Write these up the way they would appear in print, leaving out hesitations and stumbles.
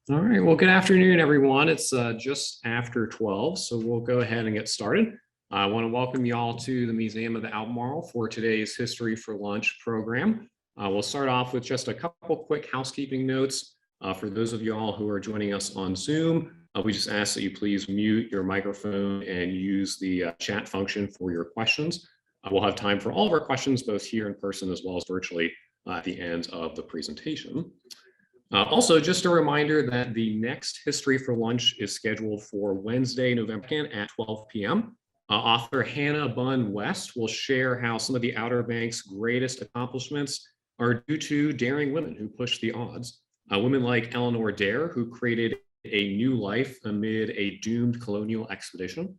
All right, well, good afternoon, everyone. It's just after 12, so we'll go ahead and get started. I want to welcome you all to the Museum of Albemarle for today's History for Lunch program. We'll start off with just a couple quick housekeeping notes. For those of you all who are joining us on Zoom, we just ask that you please mute your microphone and use the chat function for your questions. We'll have time for all of our questions, both here in person as well as virtually at the end of the presentation. Also, just a reminder that the next History for Lunch is scheduled for Wednesday, November 2nd at 12 p.m. Author Hannah Bunn West will share how some of the Outer Banks' greatest accomplishments are due to daring women who push the odds. Women like Eleanor Dare, who created a new life amid a doomed colonial expedition.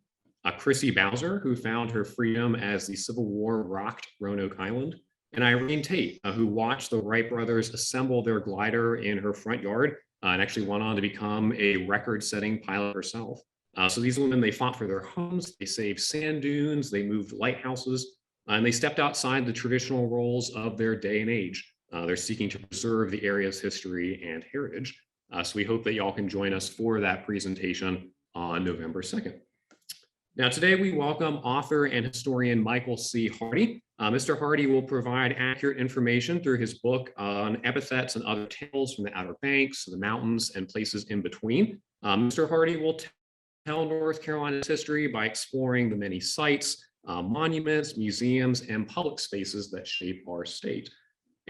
Chrissy Bowser, who found her freedom as the Civil War rocked Roanoke Island. And Irene Tate, who watched the Wright brothers assemble their glider in her front yard and actually went on to become a record-setting pilot herself. So these women, they fought for their homes, they saved sand dunes, they moved lighthouses, and they stepped outside the traditional roles of their day and age. They're seeking to preserve the area's history and heritage. So we hope that y'all can join us for that presentation on November 2nd. Now, today we welcome author and historian Michael C. Hardy. Mr. Hardy will provide accurate information through his book on epithets and other tales from the Outer Banks, the mountains, and places in between. Mr. Hardy will tell North Carolina's history by exploring the many sites, monuments, museums, and public spaces that shape our state.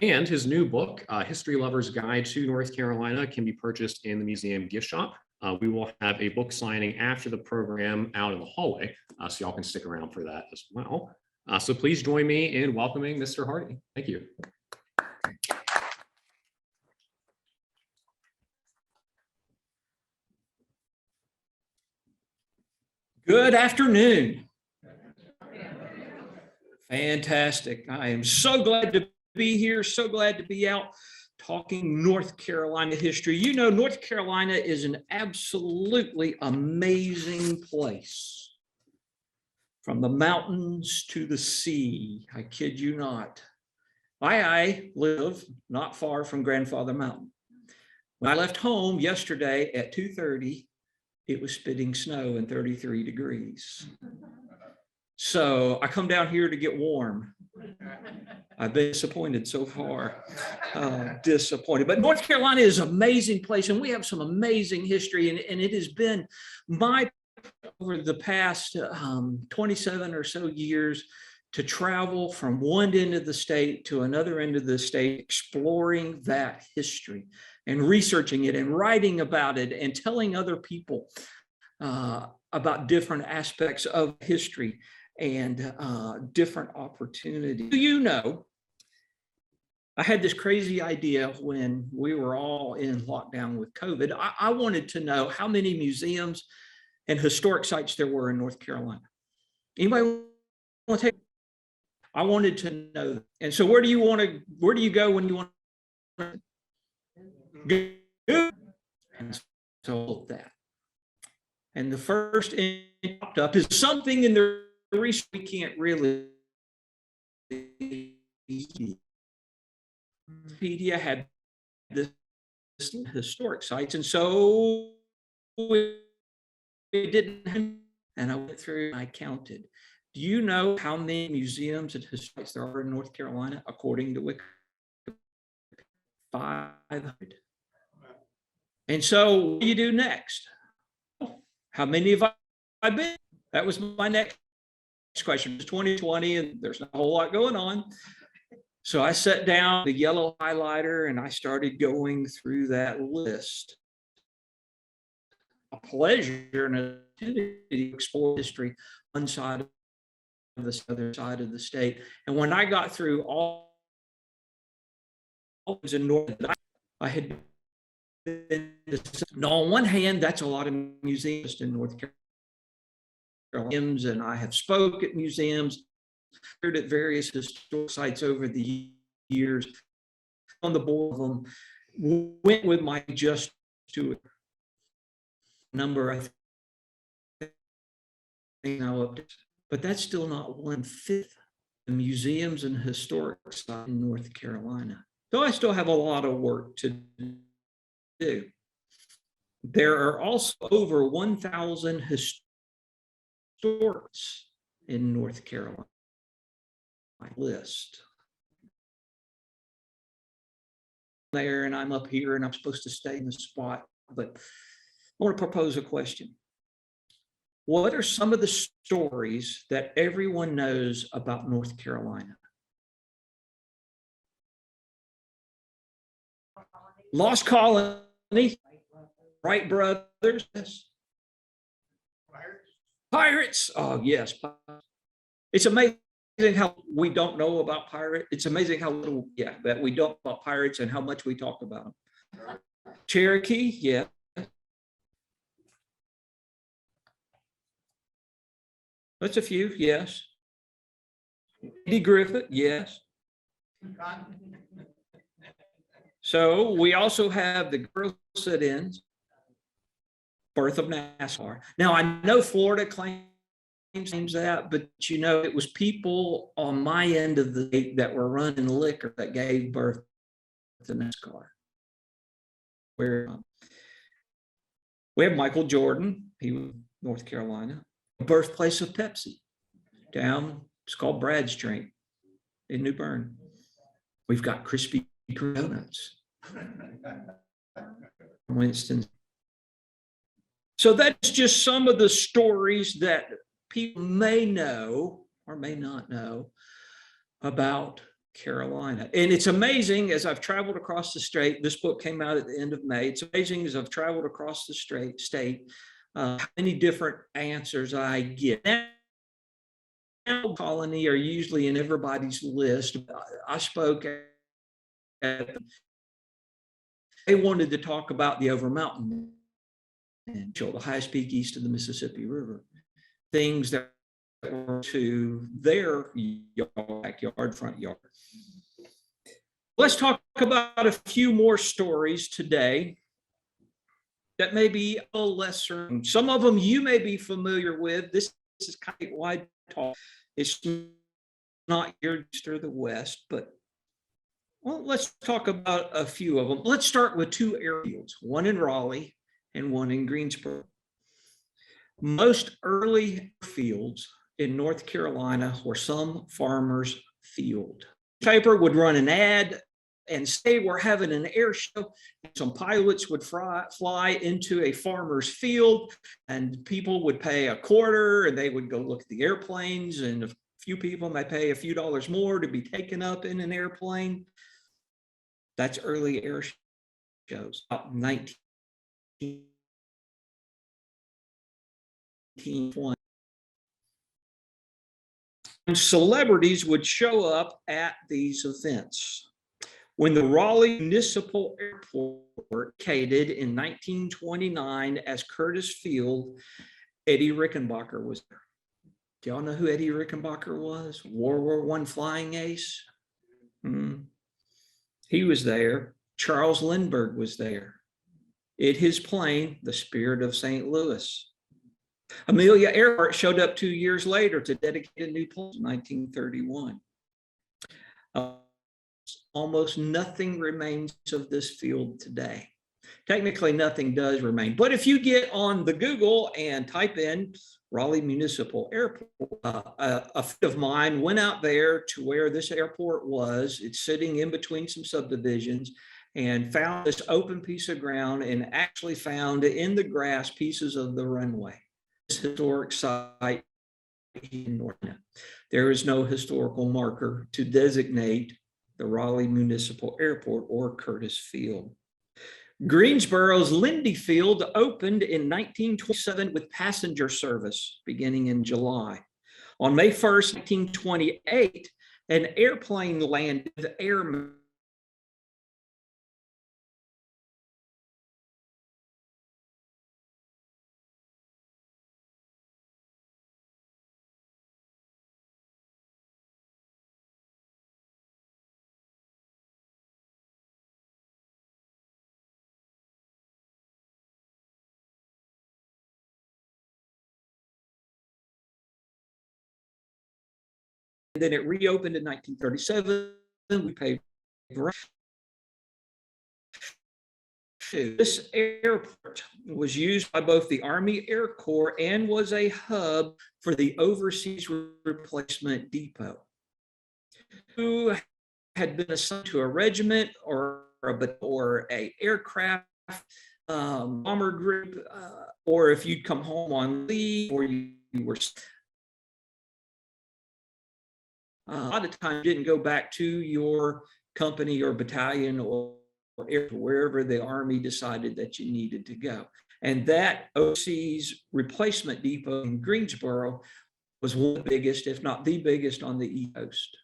And his new book, History Lover's Guide to North Carolina, can be purchased in the museum gift shop. We will have a book signing after the program out in the hallway, so y'all can stick around for that as well. So please join me in welcoming Mr. Hardy. Thank you. Good afternoon. Fantastic. I am so glad to be here, so glad to be out talking North Carolina history. You know, North Carolina is an absolutely amazing place. From the mountains to the sea, I kid you not. I live not far from Grandfather Mountain. When I left home yesterday at 2:30, it was spitting snow and 33 degrees. So I come down here to get warm. I've been disappointed so far, disappointed. But North Carolina is an amazing place, and we have some amazing history, and it has been my, over the past 27 or so years, to travel from one end of the state to another end of the state, exploring that history and researching it and writing about it and telling other people about different aspects of history and different opportunities. You know, I had this crazy idea when we were all in lockdown with COVID. I wanted to know how many museums and historic sites there were in North Carolina. Anybody want to take? I wanted to know that. And so where do you go when you want to go? And so that. And the first thing popped up is something in the research we can't really. Wikipedia had this historic sites, and so we didn't. And I went through and I counted. Do you know how many museums and historic sites there are in North Carolina, according to Wikipedia? 500. And so what do you do next? How many have I been? That was my next question. It's 2020 and there's not a whole lot going on. So I sat down the yellow highlighter and I started going through that list. A pleasure and an opportunity to explore history one side of the other side of the state. And when I got through all in North, I had been on one hand, that's a lot of museums in North Carolina, and I have spoke at museums, at various historic sites over the years. On the board of them, went with my just to number, I think now up to, but that's still not 1/5 museums and historic sites in North Carolina. So I still have a lot of work to do. There are also over 1,000 historics in North Carolina list. There, and I'm up here and I'm supposed to stay in the spot, but I want to propose a question. What are some of the stories that everyone knows about North Carolina? Lost Colony, Wright brothers, pirates. Oh yes, it's amazing how we don't know about pirates. It's amazing how little, that we don't know about pirates and how much we talk about them. Cherokee, yeah. That's a few, yes. Eddie Griffith, yes. So we also have the girl sit-ins, birth of NASCAR. Now I know Florida claims that, but you know, it was people on my end of the state that were running liquor that gave birth to NASCAR. Where we have Michael Jordan, he was North Carolina, birthplace of Pepsi, down, it's called Bradstreet in New Bern. We've got Krispy Kreme donuts. Winston. So that's just some of the stories that people may know or may not know about Carolina. And it's amazing as I've traveled across the state, this book came out at the end of May. It's amazing as I've traveled across the state, how many different answers I get. Now, colony are usually in everybody's list. I spoke at, they wanted to talk about the Overmountain and the highest peak east of the Mississippi River, things that were to their backyard, front yard. Let's talk about a few more stories today that may be a lesser. Some of them you may be familiar with. This is kind of wide talk. It's not your east or the west, but well, let's talk about a few of them. Let's start with two airfields, one in Raleigh and one in Greensboro. Most early fields in North Carolina were some farmer's field. The paper would run an ad and say we're having an air show. Some pilots would fly into a farmer's field and people would pay a quarter and they would go look at the airplanes, and a few people might pay a few dollars more to be taken up in an airplane. That's early air shows, about 1920. And celebrities would show up at these events. When the Raleigh Municipal Airport located in 1929 as Curtis Field, Eddie Rickenbacker was there. Do y'all know who Eddie Rickenbacker was? World War I flying ace. He was there. Charles Lindbergh was there. In his plane, the Spirit of St. Louis. Amelia Earhart showed up 2 years later to dedicate a new plane in 1931. Almost nothing remains of this field today. Technically, nothing does remain. But if you get on the Google and type in Raleigh Municipal Airport, a friend of mine went out there to where this airport was. It's sitting in between some subdivisions, and found this open piece of ground and actually found in the grass pieces of the runway. This historic site in North Carolina. There is no historical marker to designate the Raleigh Municipal Airport or Curtis Field. Greensboro's Lindy Field opened in 1927 with passenger service beginning in July. On May 1st, 1928, an airplane landed with airmen. then it reopened in 1937. We paid for it. This airport was used by both the Army Air Corps and was a hub for the Overseas Replacement Depot, who had been assigned to a regiment or a aircraft bomber group, or if you'd come home on leave or you were a lot of times you didn't go back to your company or battalion or wherever the Army decided that you needed to go. And that overseas replacement depot in Greensboro was one of the biggest, if not the biggest, on the East Coast.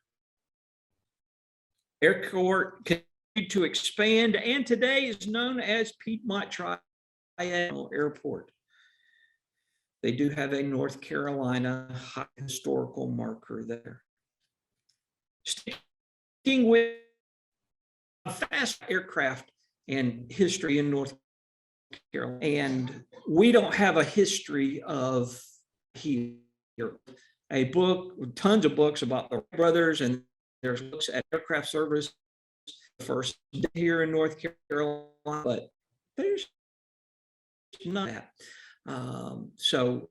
Air Corps continued to expand and today is known as Piedmont Triangle Airport. They do have a North Carolina historical marker there. Sticking with fast aircraft and history in North Carolina, and we don't have a history of here. A book, tons of books about the brothers, and there's books at aircraft service first here in North Carolina, but there's none of that. So,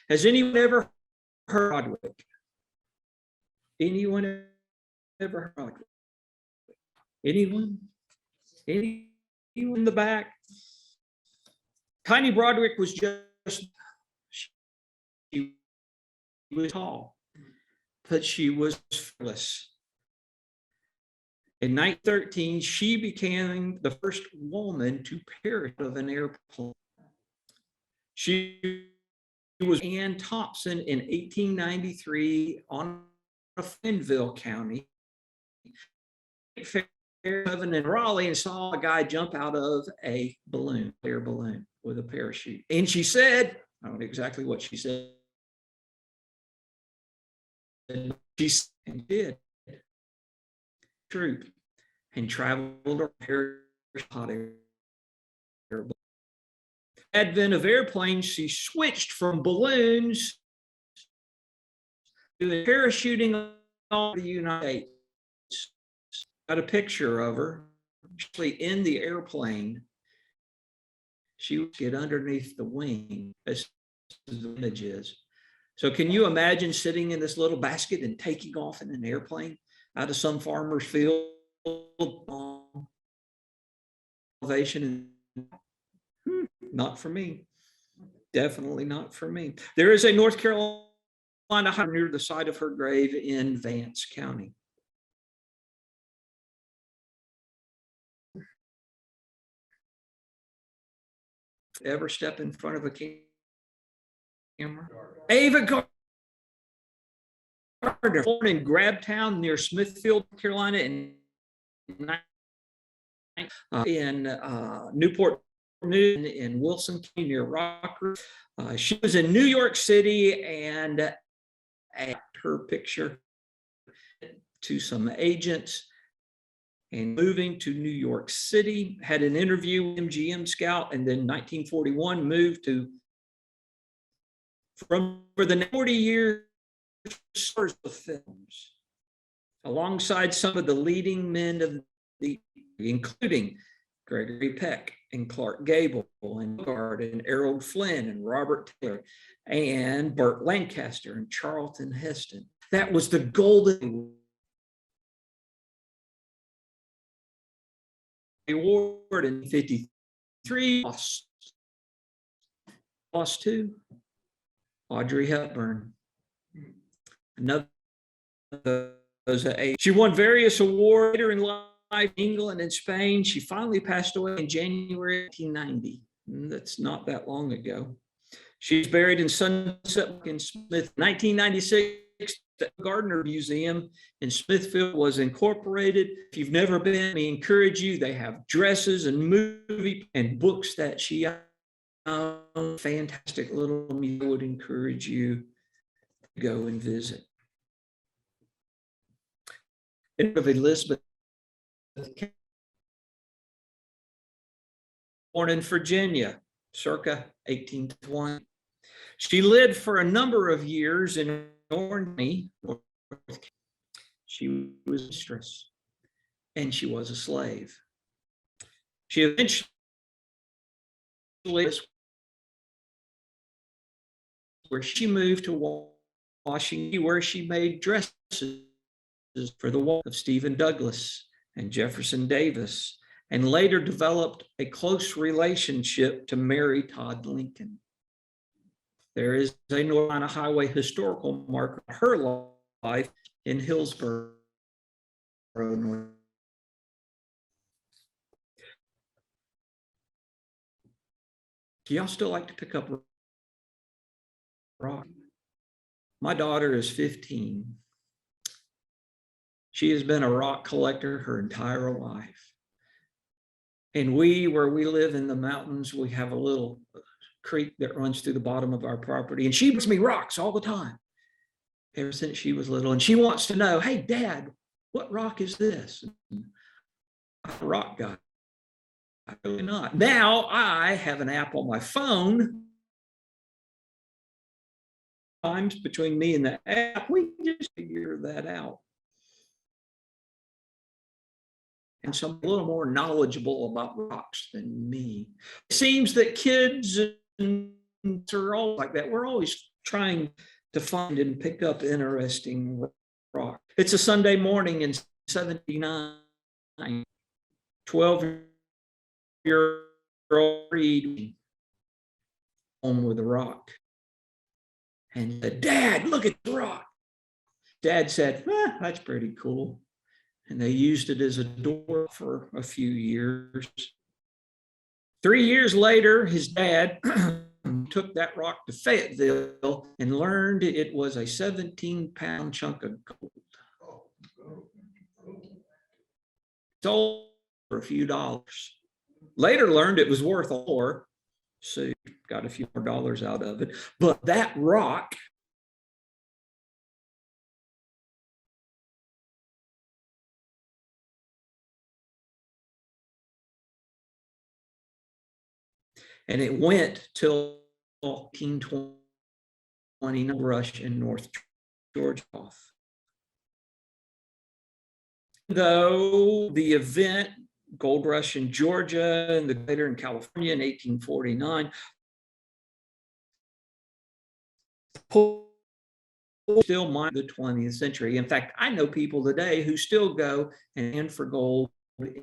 has anyone ever heard of Roderick? Anyone ever heard of Roderick? Anyone? Anyone in the back? Tiny Broderick was just, she was tall, but she was fearless. In 1913, she became the first woman to perish of an airplane. She was Ann Thompson in 1893 on Fenville County, in Raleigh, and saw a guy jump out of a balloon, air balloon with a parachute. And she said, I don't know exactly what she said. She did troop and traveled hot air. Advent of airplanes, she switched from balloons to parachuting all the United States. Got a picture of her actually in the airplane. She would get underneath the wing, as the image is. So can you imagine sitting in this little basket and taking off in an airplane out of some farmer's field? Elevation, not for me. Definitely not for me. There is a North Carolina near the side of her grave in Vance County. Ever step in front of a camera? Ava Gardner, born in Grabtown near Smithfield, Carolina, in Newport in Wilson County near Rockford. She was in New York City, and her picture to some agents and moving to New York City, had an interview with MGM Scout, and then 1941 moved to, for the 40 years, of films, alongside some of the leading men of the, including Gregory Peck and Clark Gable and Bogart and Errol Flynn and Robert Taylor and Burt Lancaster and Charlton Heston. That was the golden award in 1953. Lost to Audrey Hepburn. Another, she won various awards later in life in England and Spain. She finally passed away in January 1990. That's not that long ago. She's buried in Sunset in Smith. 1996, the Gardner Museum in Smithfield was incorporated. If you've never been, we encourage you. They have dresses and movie and books that she owned. Fantastic little museum. I would encourage you to go and visit. Of Elizabeth, born in Virginia, circa 1820. She lived for a number of years in Orange, she was a mistress and she was a slave. She eventually where she moved to Washington, where she made dresses for the wall of Stephen Douglas and Jefferson Davis, and later developed a close relationship to Mary Todd Lincoln. There is a North Carolina Highway historical marker of her life in Hillsborough, North. Do y'all still like to pick up rock? My daughter is 15. She has been a rock collector her entire life. And where we live in the mountains, we have a little creek that runs through the bottom of our property. And she brings me rocks all the time, ever since she was little. And she wants to know, hey, Dad, what rock is this? I'm a rock guy. I'm really not. Now I have an app on my phone. Times between me and the app, we just figure that out. And so I'm a little more knowledgeable about rocks than me. It seems that kids are all like that. We're always trying to find and pick up interesting rock. It's a Sunday morning in 79. 12-year-old read home with a rock. And said, Dad, look at the rock. Dad said, that's pretty cool. And they used it as a door for a few years. 3 years later, his dad took that rock to Fayetteville and learned it was a 17-pound chunk of gold. Sold for a few dollars. Later learned it was worth more, so got a few more dollars out of it. But that rock and it went till 1820 rush in North Georgia. Though the event, gold rush in Georgia and the later in California in 1849, still mine the 20th century. In fact, I know people today who still go and for gold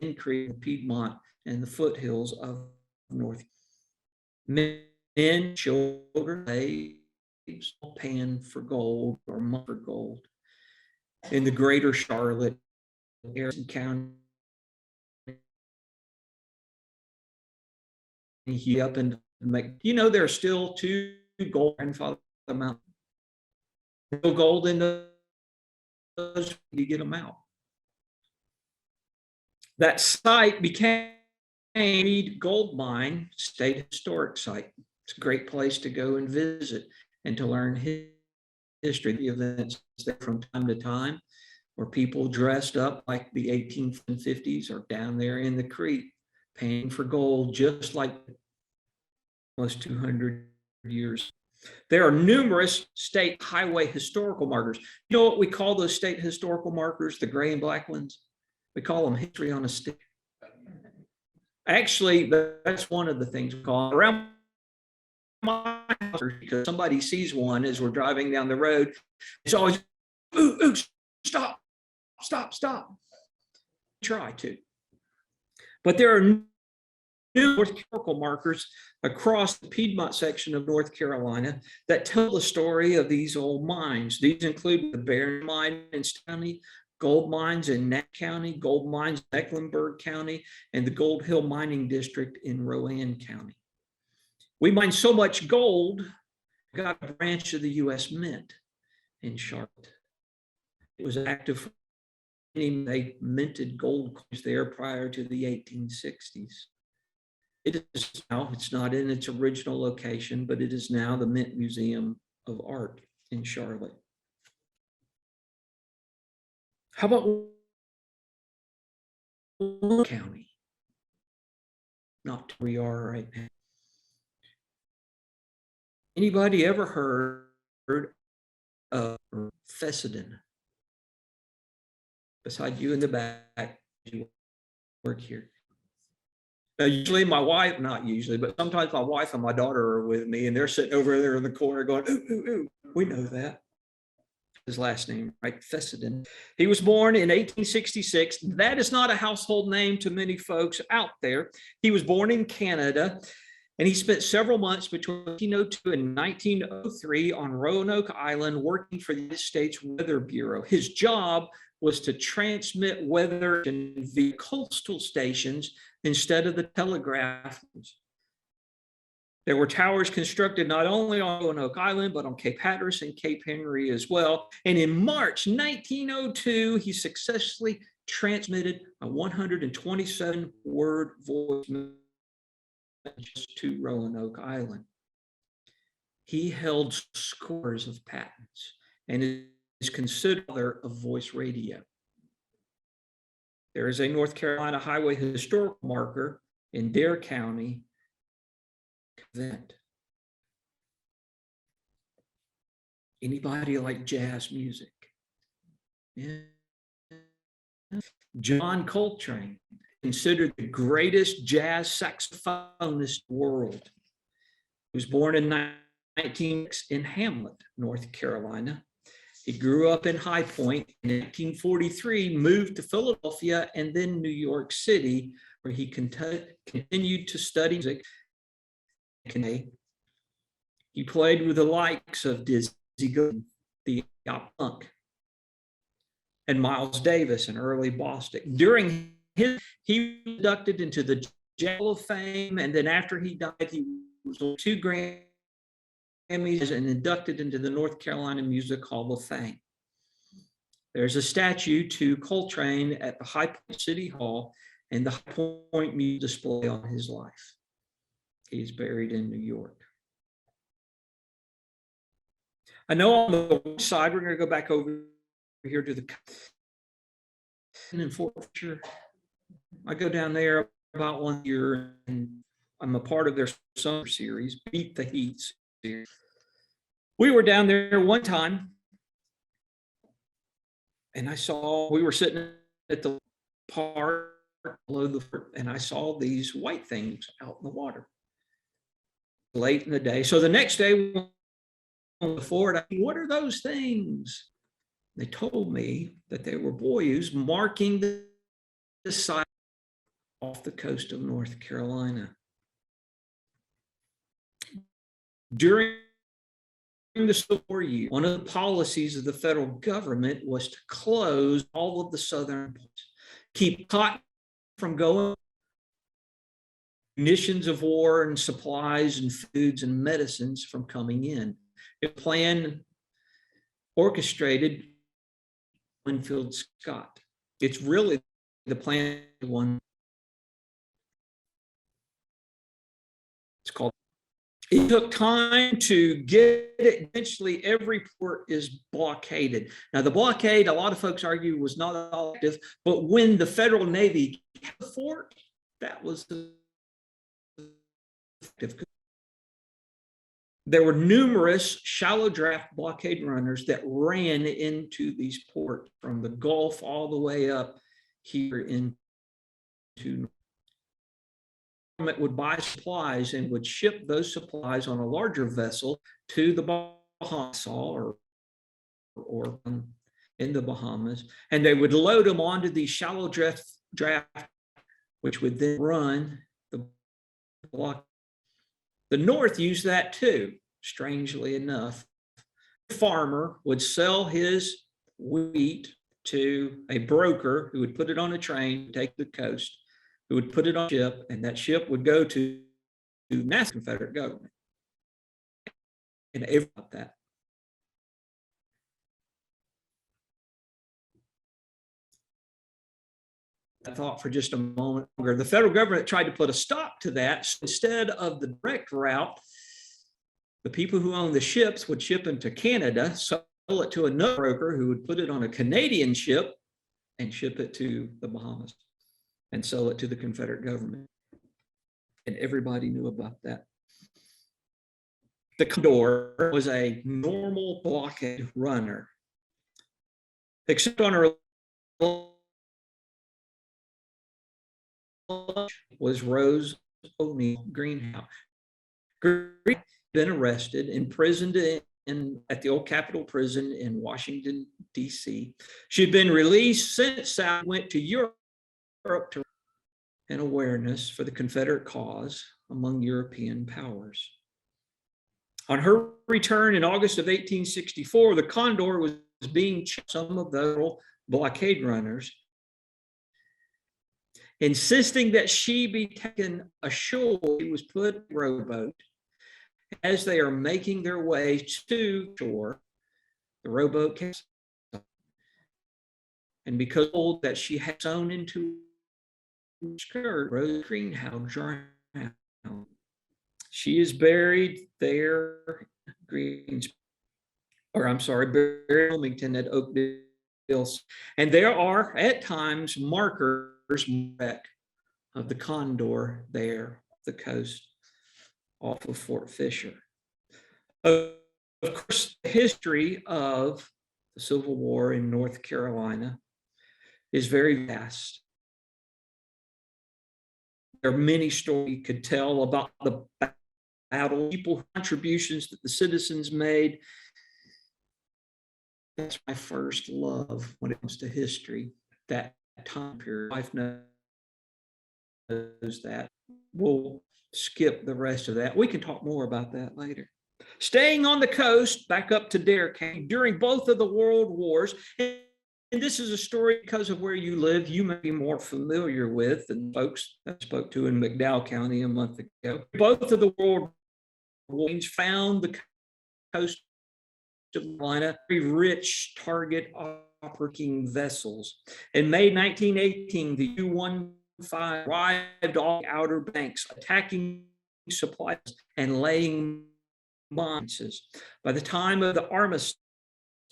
in Creek, Piedmont, and the foothills of North. Men, children, babes, pan for gold or money for gold. In the greater Charlotte area, County, up and make, there are still 2 gold grandfather mountains. No gold in those, you get them out. That site became a gold mine, state historic site. It's a great place to go and visit and to learn history, the events there from time to time, where people dressed up like the 1850s are down there in the creek paying for gold, just like almost 200 years. There are numerous state highway historical markers. You know what we call those state historical markers, the gray and black ones? We call them history on a stick. Actually, that's one of the things we call them. Around my house, because somebody sees one as we're driving down the road, it's always, ooh, stop. Try to. But there are North historical markers across the Piedmont section of North Carolina that tell the story of these old mines. These include the Barron Mine in County, gold mines in Knapp County, gold mines in Mecklenburg County, and the Gold Hill Mining District in Rowan County. We mine so much gold, we got a branch of the U.S. Mint in Charlotte. It was active for they minted gold coins there prior to the 1860s. It is now, it's not in its original location, but it is now the Mint Museum of Art in Charlotte. How about County? Not where we are right now. Anybody ever heard of Fessenden. Beside you in the back, you work here. Now, usually my wife, not usually, but sometimes my wife and my daughter are with me and they're sitting over there in the corner going, ooh, ooh, ooh. We know that. His last name, right? Fessenden. He was born in 1866. That is not a household name to many folks out there. He was born in Canada, and he spent several months between 1902 and 1903 on Roanoke Island working for the United States Weather Bureau. His job was to transmit weather via coastal stations instead of the telegraph. There were towers constructed not only on Roanoke Island, but on Cape Hatteras and Cape Henry as well. And in March 1902, he successfully transmitted a 127-word voice message to Roanoke Island. He held scores of patents and is considered author of voice radio. There is a North Carolina Highway historical marker in Dare County. Event. Anybody like jazz music? Yeah. John Coltrane, considered the greatest jazz saxophonist in the world. He was born in 1906 in Hamlet, North Carolina. He grew up in High Point. In 1943, moved to Philadelphia and then New York City, where he continued to study music. He played with the likes of Dizzy Gillespie, the punk, and Miles Davis and Early Bostic. During his, he was inducted into the Jazz Hall of Fame, and then after he died, he was on 2 Grammys and inducted into the North Carolina Music Hall of Fame. There's a statue to Coltrane at the High Point City Hall and the High Point Music display on his life. He is buried in New York. I know on the west side, we're going to go back over here to the in Fortshire. I go down there about 1 year, and I'm a part of their summer series, Beat the Heat series. We were down there one time, and we were sitting at the park below the fort, and I saw these white things out in the water late in the day. So the next day, on the fort, I said, what are those things? They told me that they were buoys marking the site off the coast of North Carolina. During the Civil War year, one of the policies of the federal government was to close all of the southern ports, keep cotton from going, munitions of war and supplies and foods and medicines from coming in. A plan orchestrated Winfield Scott. It's really the plan one. It's called. It took time to get it. Eventually, every port is blockaded. Now, the blockade, a lot of folks argue, was not effective, but when the Federal Navy kept the fort, that was effective. There were numerous shallow draft blockade runners that ran into these ports from the Gulf all the way up here into. The government would buy supplies and would ship those supplies on a larger vessel to the Bahamas or in the Bahamas, and they would load them onto these shallow draft, which would then run the block. The North used that too, strangely enough. The farmer would sell his wheat to a broker who would put it on a train, take the coast, who would put it on a ship, and that ship would go to the Confederate government. And everything about that. I thought for just a moment longer. The federal government tried to put a stop to that. So instead of the direct route, the people who own the ships would ship them to Canada, sell it to another broker who would put it on a Canadian ship and ship it to the Bahamas and sell it to the Confederate government. And everybody knew about that. The Condor was a normal blockade runner, except on her was Rose O'Neill Greenhouse. Green been arrested, imprisoned at the old Capitol Prison in Washington, D.C. She'd been released since South went to Europe to an awareness for the Confederate cause among European powers. On her return in August of 1864, the Condor was being checked. Some of the blockade runners, insisting that she be taken ashore. She was put in a rowboat. As they are making their way to shore, the rowboat came, and because that she had sewn into her skirt, Rose Greenhouse drowned. She is buried there, buried Wilmington at Oakdale. And there are at times markers of the Condor there, the coast off of Fort Fisher. Of course, the history of the Civil War in North Carolina is very vast. There are many stories you could tell about the battle, people, contributions that the citizens made. That's my first love when it comes to history, that time period. Life knows that. We'll skip the rest of that. We can talk more about that later. Staying on the coast, back up to Dare County, during both of the World Wars, and this is a story because of where you live, you may be more familiar with than folks I spoke to in McDowell County a month ago. Both of the World Wars found the coast of Carolina very rich target operating vessels. In May 1918, the U-15 arrived off the Outer Banks, attacking supplies and laying mines. By the time of the armistice,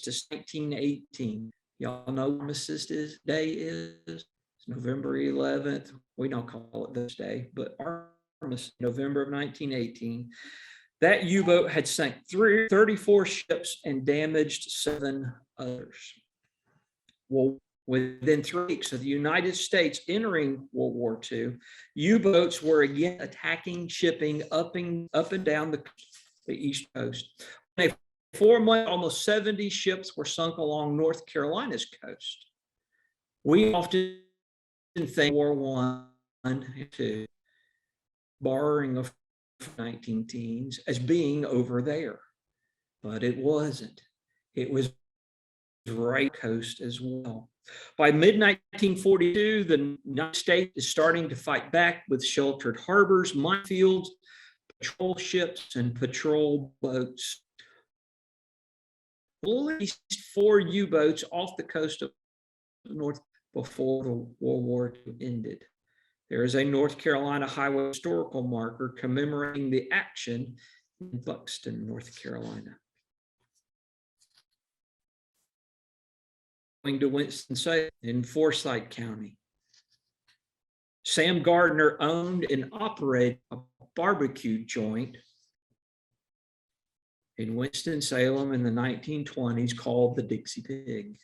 1918, y'all know what Armistice Day is? It's November 11th. We don't call it this day, but Armistice, November of 1918. That U-boat had sank 34 ships and damaged 7 others. Well, within 3 weeks of the United States entering World War II, U-boats were again attacking shipping up and down the East Coast. In a 4-month, almost 70 ships were sunk along North Carolina's coast. We often think War I and II, borrowing of 19 teens, as being over there, but it wasn't. It was right coast as well. By mid-1942, the United States is starting to fight back with sheltered harbors, minefields, patrol ships, and patrol boats. At least 4 U-boats off the coast of North before the World War II ended. There is a North Carolina highway historical marker commemorating the action in Buxton, North Carolina. Going to Winston-Salem in Forsyth County. Sam Gardner owned and operated a barbecue joint in Winston-Salem in the 1920s called the Dixie Pig.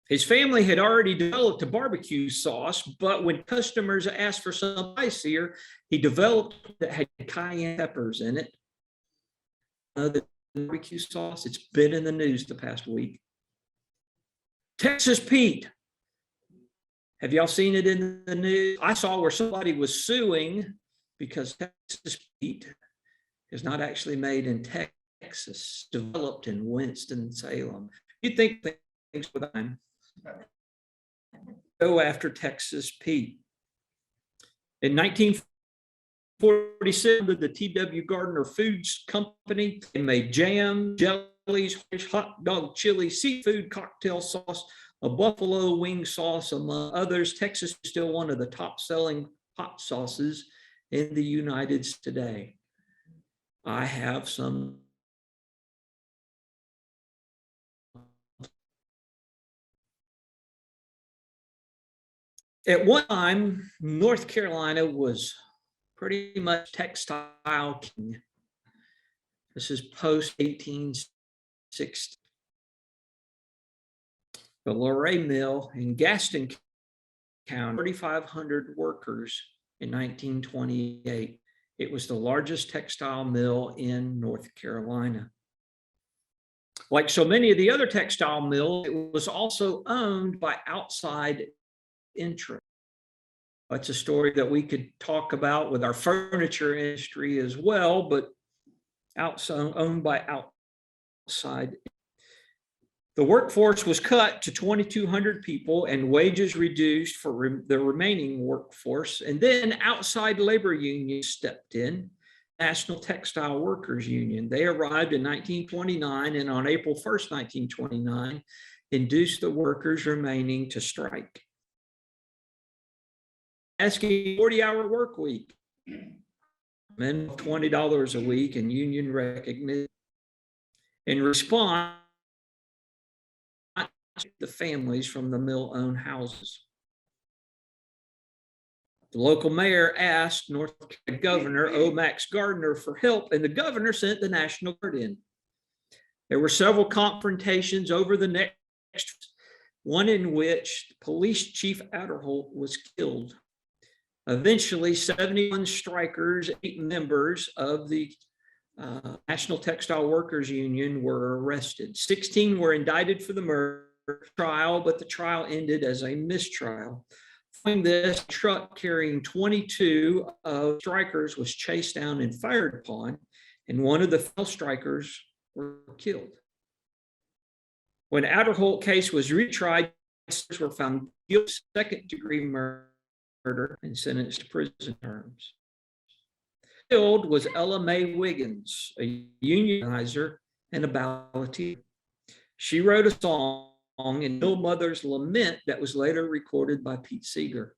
His family had already developed a barbecue sauce, but when customers asked for some spicier, he developed that had cayenne peppers in it. The barbecue sauce, it's been in the news the past week. Texas Pete. Have y'all seen it in the news? I saw where somebody was suing because Texas Pete is not actually made in Texas, developed in Winston-Salem. You'd think things would go after Texas Pete. In 1947, the T.W. Gardner Foods Company made jam, jellies, hot dog chili, seafood cocktail sauce, a buffalo wing sauce, among others. Texas is still one of the top-selling hot sauces in the United States today. I have some. At one time, North Carolina was pretty much textile king. This is post 1860. The Luray Mill in Gaston County, 3,500 workers in 1928. It was the largest textile mill in North Carolina. Like so many of the other textile mills, it was also owned by outside interests. That's a story that we could talk about with our furniture industry as well, but owned by outside. The workforce was cut to 2,200 people and wages reduced for the remaining workforce. And then outside labor unions stepped in, National Textile Workers Union. They arrived in 1929, and on April 1st, 1929, induced the workers remaining to strike. Asking 40-hour work week, men $20 a week, and union recognition. In response, the families from the mill-owned houses. The local mayor asked North Carolina Governor O. Max Gardner for help, and the governor sent the National Guard in. There were several confrontations over the next one, in which Police Chief Adderholt was killed. Eventually, 71 strikers, 8 members of the National Textile Workers Union were arrested. 16 were indicted for the murder trial, but the trial ended as a mistrial. Following this, a truck carrying 22 strikers was chased down and fired upon, and one of the fellow strikers were killed. When Adderholt case was retried, were found guilty of second-degree murder and sentenced to prison terms. Killed was Ella Mae Wiggins, a unionizer and a balloteer. She wrote a song in Mill Mother's Lament that was later recorded by Pete Seeger.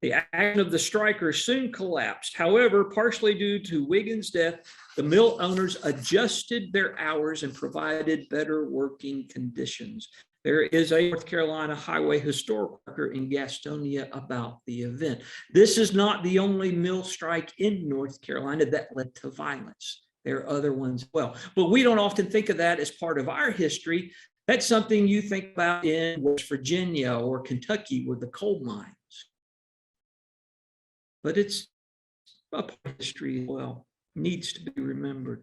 The action of the strikers soon collapsed. However, partially due to Wiggins' death, the mill owners adjusted their hours and provided better working conditions. There is a North Carolina Highway historical record in Gastonia about the event. This is not the only mill strike in North Carolina that led to violence. There are other ones as well, but we don't often think of that as part of our history. That's something you think about in West Virginia or Kentucky with the coal mines. But it's a part of history as well, needs to be remembered.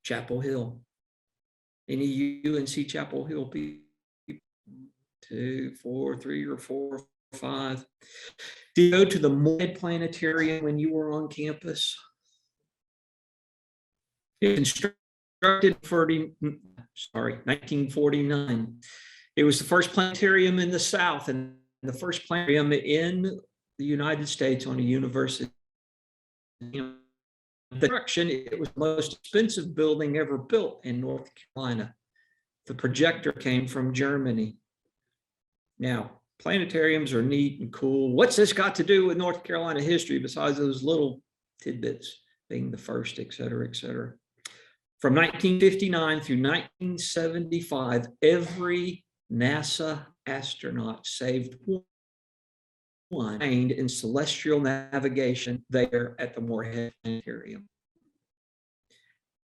Chapel Hill. Any UNC Chapel Hill people? 2, 4, 3, or 4, 5. Did you go to the Morehead Planetarium when you were on campus? It was constructed in 1949. It was the first planetarium in the South and the first planetarium in the United States on a university. Construction, it was the most expensive building ever built in North Carolina. The projector came from Germany. Now, planetariums are neat and cool. What's this got to do with North Carolina history besides those little tidbits being the first, et cetera, et cetera? From 1959 through 1975, every NASA astronaut saved one trained in celestial navigation there at the Morehead Planetarium.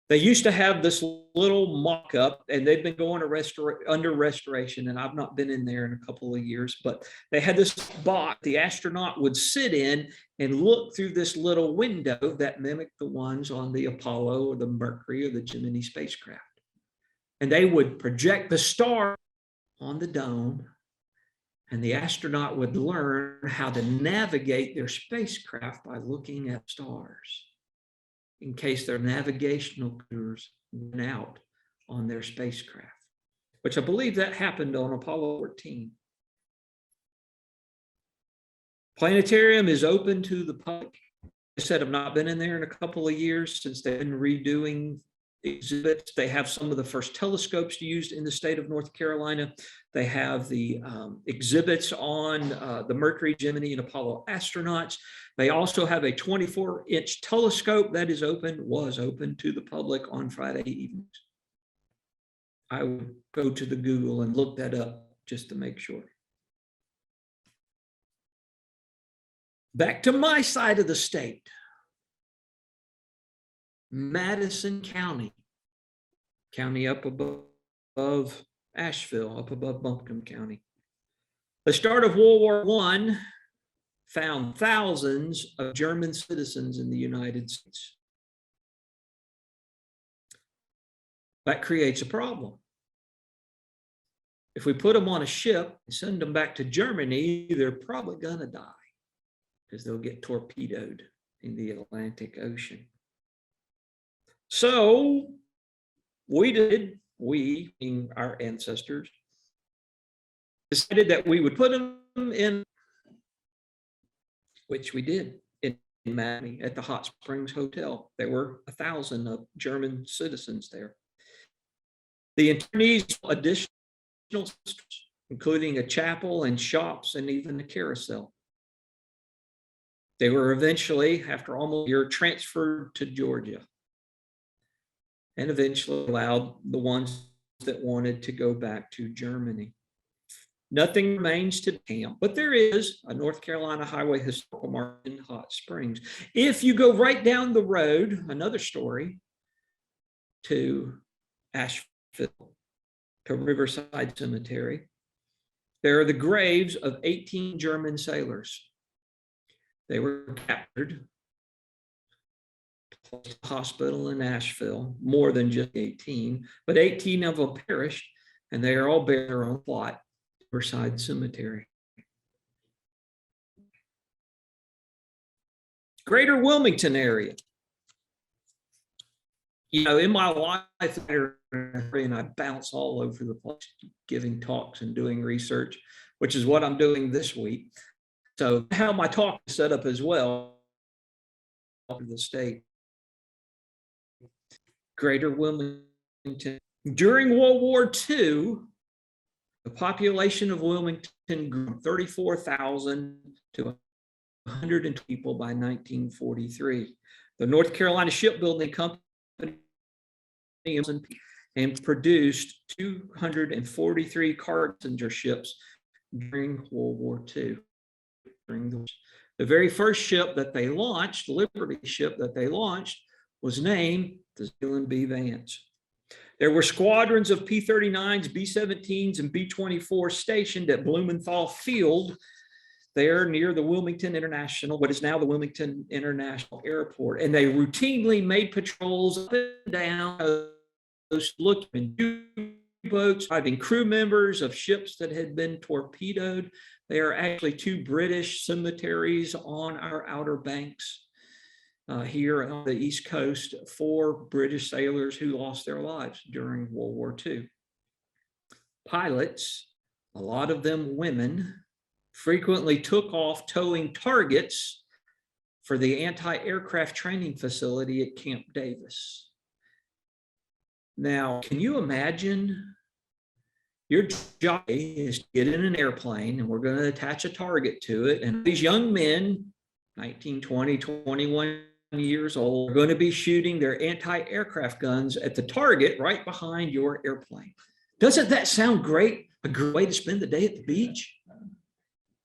They used to have this little mock-up, and they've been going to under restoration, and I've not been in there in a couple of years, but they had this box the astronaut would sit in and look through this little window that mimicked the ones on the Apollo or the Mercury or the Gemini spacecraft. And they would project the star on the dome, and the astronaut would learn how to navigate their spacecraft by looking at stars, in case their navigational gears went out on their spacecraft, which I believe that happened on Apollo 14. Planetarium is open to the public. I said I've not been in there in a couple of years since they've been redoing exhibits. They have some of the first telescopes used in the state of North Carolina. They have the exhibits on the Mercury, Gemini, and Apollo astronauts. They also have a 24-inch telescope that was open to the public on Friday evenings. I would go to the Google and look that up just to make sure. Back to my side of the state, Madison County, up above Asheville, up above Buncombe County. The start of World War I found thousands of German citizens in the United States. That creates a problem. If we put them on a ship and send them back to Germany, they're probably going to die because they'll get torpedoed in the Atlantic Ocean. So we, being our ancestors, decided that we would put them in, which we did in Miami at the Hot Springs Hotel. There were 1,000 of German citizens there. The internees additional, including a chapel and shops and even a carousel. They were eventually, after almost a year, transferred to Georgia and eventually allowed the ones that wanted to go back to Germany. Nothing remains to camp, but there is a North Carolina Highway Historical Mark in Hot Springs. If you go right down the road, another story, to Asheville, to Riverside Cemetery, there are the graves of 18 German sailors. They were captured, placed in a hospital in Asheville, more than just 18, but 18 of them perished, and they are all buried on a plot. Riverside Cemetery. Greater Wilmington area. You know, in my life, and I bounce all over the place, giving talks and doing research, which is what I'm doing this week. So how my talk is set up as well, the state. Greater Wilmington. During World War II, the population of Wilmington grew from 34,000 to 100 people by 1943. The North Carolina Shipbuilding Company and produced 243 carpenter ships during World War II. The very first ship that they launched, Liberty ship that they launched, was named the Zealand B. Vance. There were squadrons of P-39s, B-17s, and B-24 stationed at Blumenthal Field there near the Wilmington International, what is now the Wilmington International Airport. And they routinely made patrols up and down, looking U-boats, having crew members of ships that had been torpedoed. There are actually 2 British cemeteries on our Outer Banks. Here on the East Coast, 4 British sailors who lost their lives during World War II. Pilots, a lot of them women, frequently took off towing targets for the anti-aircraft training facility at Camp Davis. Now, can you imagine your job is to get in an airplane and we're going to attach a target to it, and these young men, 19, 20, 21 years old, are going to be shooting their anti-aircraft guns at the target right behind your airplane. Doesn't that sound great? A great way to spend the day at the beach?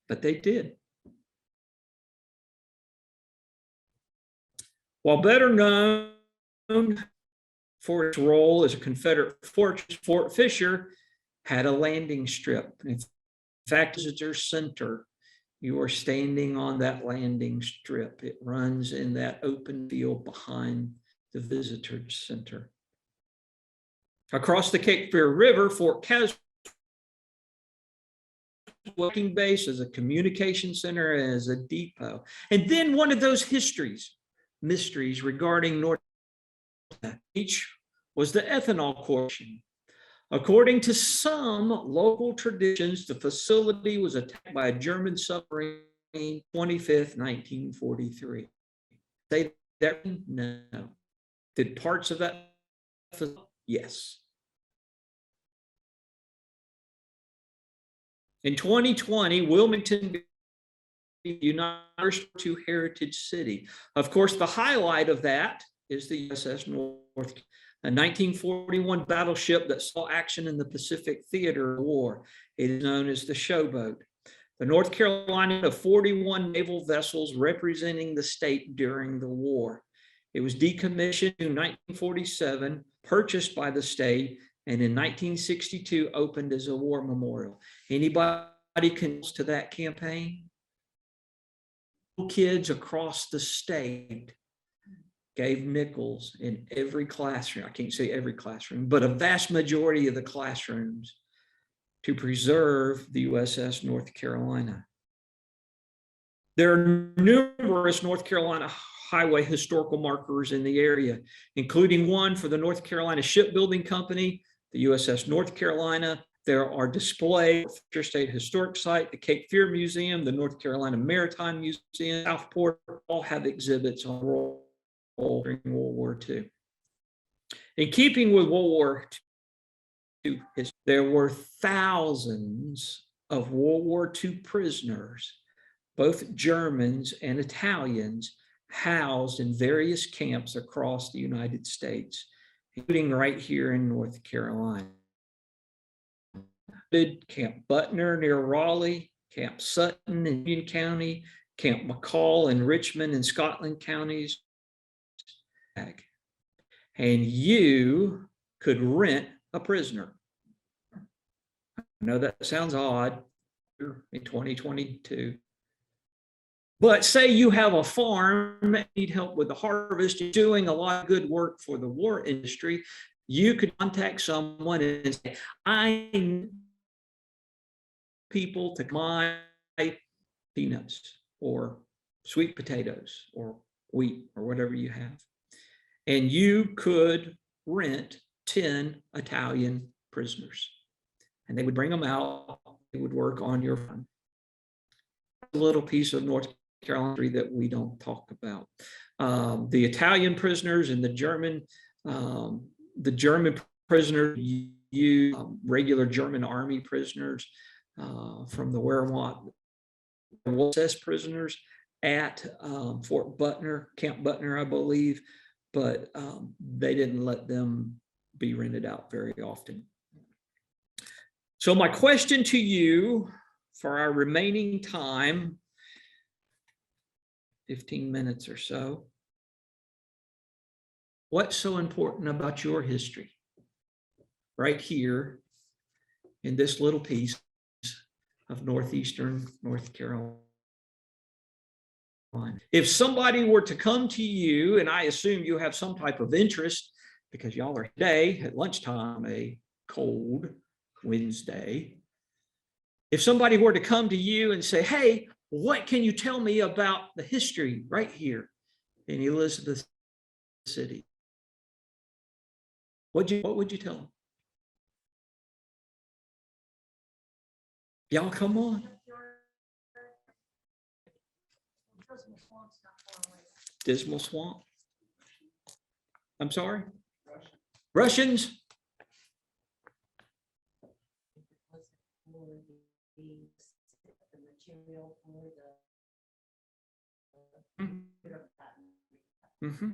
But they did. While better known for its role as a Confederate fortress, Fort Fisher had a landing strip. In fact, visitor center, you are standing on that landing strip. It runs in that open field behind the visitor center. Across the Cape Fear River, Fort Caswell working base as a communication center, as a depot. And then one of those mysteries regarding North Beach was the ethanol corporation. According to some local traditions, the facility was attacked by a German submarine 25th, 1943. Say that? No. Did parts of that? Yes. In 2020, Wilmington United to Heritage City. Of course, the highlight of that is the USS North, a 1941 battleship that saw action in the Pacific Theater War. It is known as the Showboat. The North Carolina of 41 naval vessels representing the state during the war. It was decommissioned in 1947, purchased by the state, and in 1962 opened as a war memorial. Anybody connects to that campaign? Kids across the state gave nickels in every classroom. I can't say every classroom, but a vast majority of the classrooms to preserve the USS North Carolina. There are numerous North Carolina highway historical markers in the area, including one for the North Carolina Shipbuilding Company, the USS North Carolina. There are displays for Future State Historic Site, the Cape Fear Museum, the North Carolina Maritime Museum, Southport, all have exhibits on role during World War II. In keeping with World War II, there were thousands of World War II prisoners, both Germans and Italians, housed in various camps across the United States, including right here in North Carolina. Camp Butner near Raleigh, Camp Sutton in Union County, Camp McCall in Richmond and Scotland counties. And you could rent a prisoner. I know that sounds odd in 2022. But say you have a farm, need help with the harvest, you're doing a lot of good work for the war industry, you could contact someone and say, I need people to buy peanuts or sweet potatoes or wheat or whatever you have. And you could rent 10 Italian prisoners. And they would bring them out, they would work on your farm. A little piece of North Carolina that we don't talk about. The Italian prisoners and the German prisoners, regular German army prisoners from the Wehrmacht SS prisoners at Fort Butner, Camp Butner, I believe, but they didn't let them be rented out very often. So my question to you for our remaining time, 15 minutes or so, what's so important about your history right here in this little piece of northeastern North Carolina? If somebody were to come to you, and I assume you have some type of interest because y'all are today at lunchtime, a cold Wednesday. If somebody were to come to you and say, hey, what can you tell me about the history right here in Elizabeth City? What would you tell them? Y'all come on. Dismal Swamp. I'm sorry? Russians? Mm-hmm.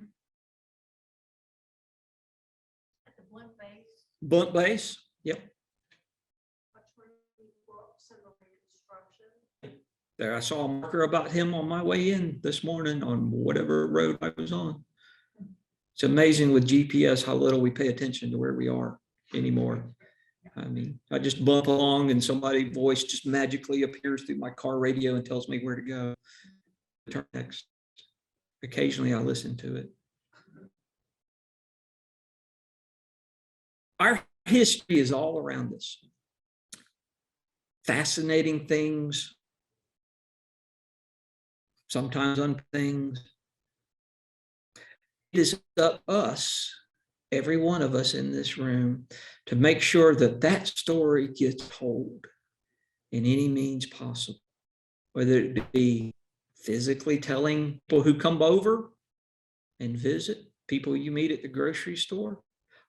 Blunt base. Yep. There, I saw a marker about him on my way in this morning on whatever road I was on. It's amazing with GPS how little we pay attention to where we are anymore. I mean, I just bump along and somebody's voice just magically appears through my car radio and tells me where to go. Turn next. Occasionally I listen to it. Our history is all around us. Fascinating things, sometimes on things. It is up to us, every one of us in this room, to make sure that that story gets told in any means possible, whether it be physically telling people who come over and visit, people you meet at the grocery store.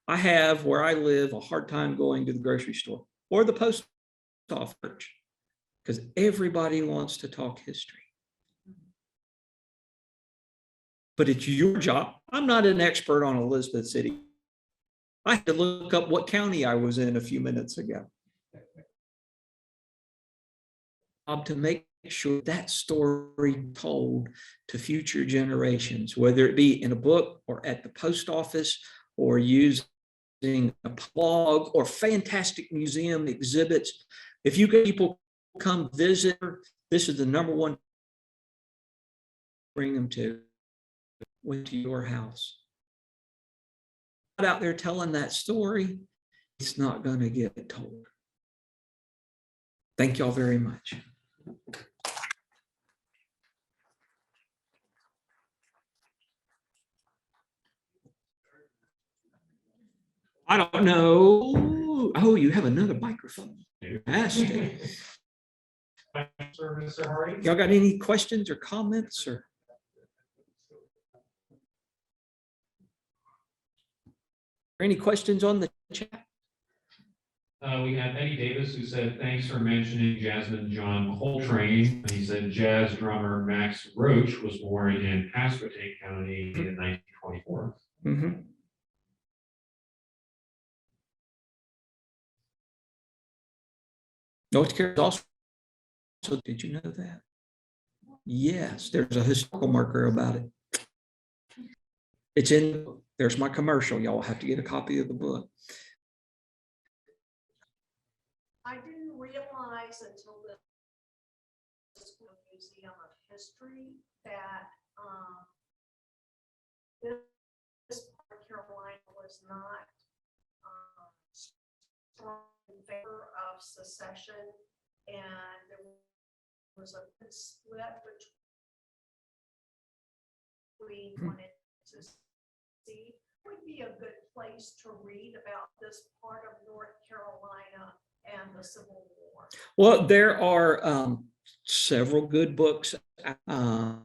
I have, where I live, a hard time going to the grocery store or the post office because everybody wants to talk history. But it's your job. I'm not an expert on Elizabeth City. I had to look up what county I was in a few minutes ago. to make sure that story told to future generations, whether it be in a book or at the post office or using a blog or fantastic museum exhibits. If you get people come visit, this is the number one bring them to your house. Out there telling that story, it's not going to get told. Thank y'all very much. I don't know. Oh, you have another microphone. Fantastic. Y'all got any questions or comments or? Any questions on the chat? We have Eddie Davis who said, thanks for mentioning Jasmine John Coltrane. He said jazz drummer Max Roach was born in Pasquotank County in 1924. Mm-hmm. North Carolina also, did you know that? Yes, there's a historical marker about it. It's in, there's my commercial. Y'all have to get a copy of the book. I didn't realize until this Museum of History that this part of Carolina was not strong in favor of secession, and there was a good split between wanted to see. Would be a good place to read about this part of North Carolina and the Civil War. Well, there are several good books. North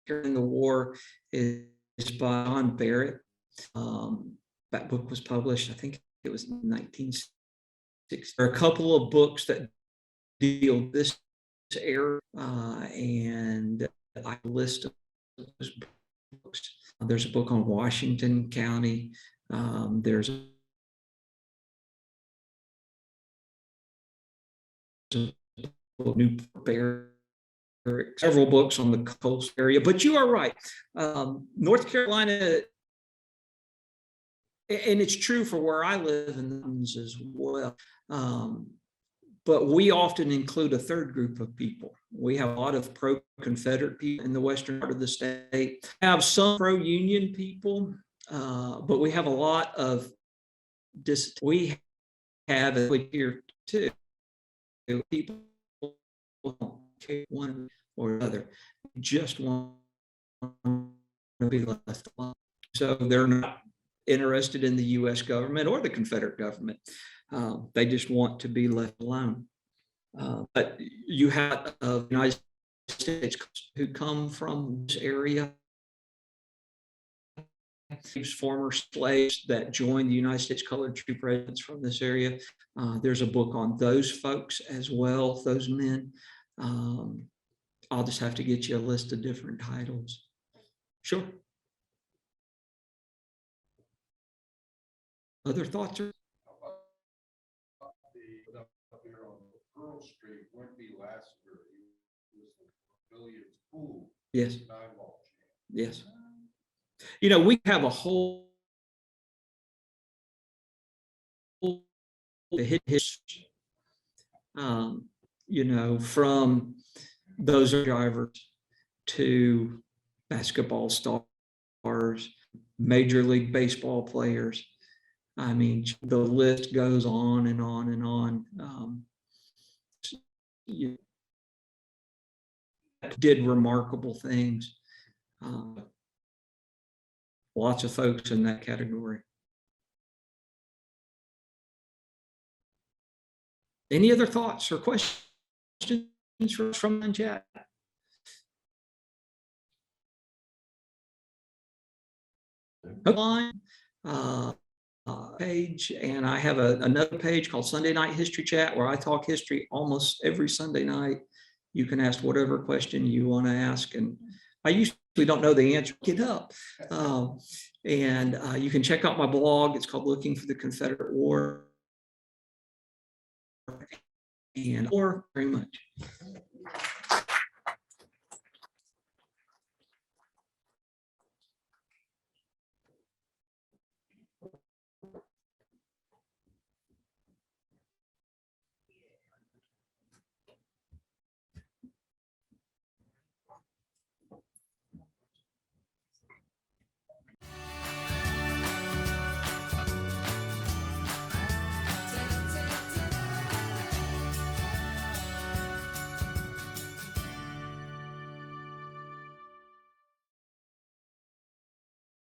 Carolina, the War is by John Barrett. That book was published, I think it was 1960. There are a couple of books that deal with this era, and I list of those books. There's a book on Washington County. There's a book, Newport Bear, several books on the coast area. But you are right. North Carolina, and it's true for where I live in the mountains as well. But we often include a third group of people. We have a lot of pro-Confederate people in the western part of the state. We have some pro-Union people, but we have a lot of we have here too. People one or another just want to be left alone. So they're not interested in the U.S. government or the Confederate government. They just want to be left alone. But you have United States who come from this area, former slaves that joined the United States Colored Troop Regiments from this area. There's a book on those folks as well, those men. I'll just have to get you a list of different titles. Sure. Other thoughts? Up here on Pearl Street wouldn't be Lassiter. It was the billiards pool. Yes. 9-ball champ. Yes. You know, we have a whole history, you know, from those drivers to basketball stars, Major League Baseball players. I mean, the list goes on and on and on. Did remarkable things. Lots of folks in that category. Any other thoughts or questions from the chat? Line page, and I have another page called Sunday Night History Chat where I talk history almost every Sunday night. You can ask whatever question you want to ask, and I usually don't know the answer. Get up, and you can check out my blog. It's called Looking for the Confederate War. and or very much.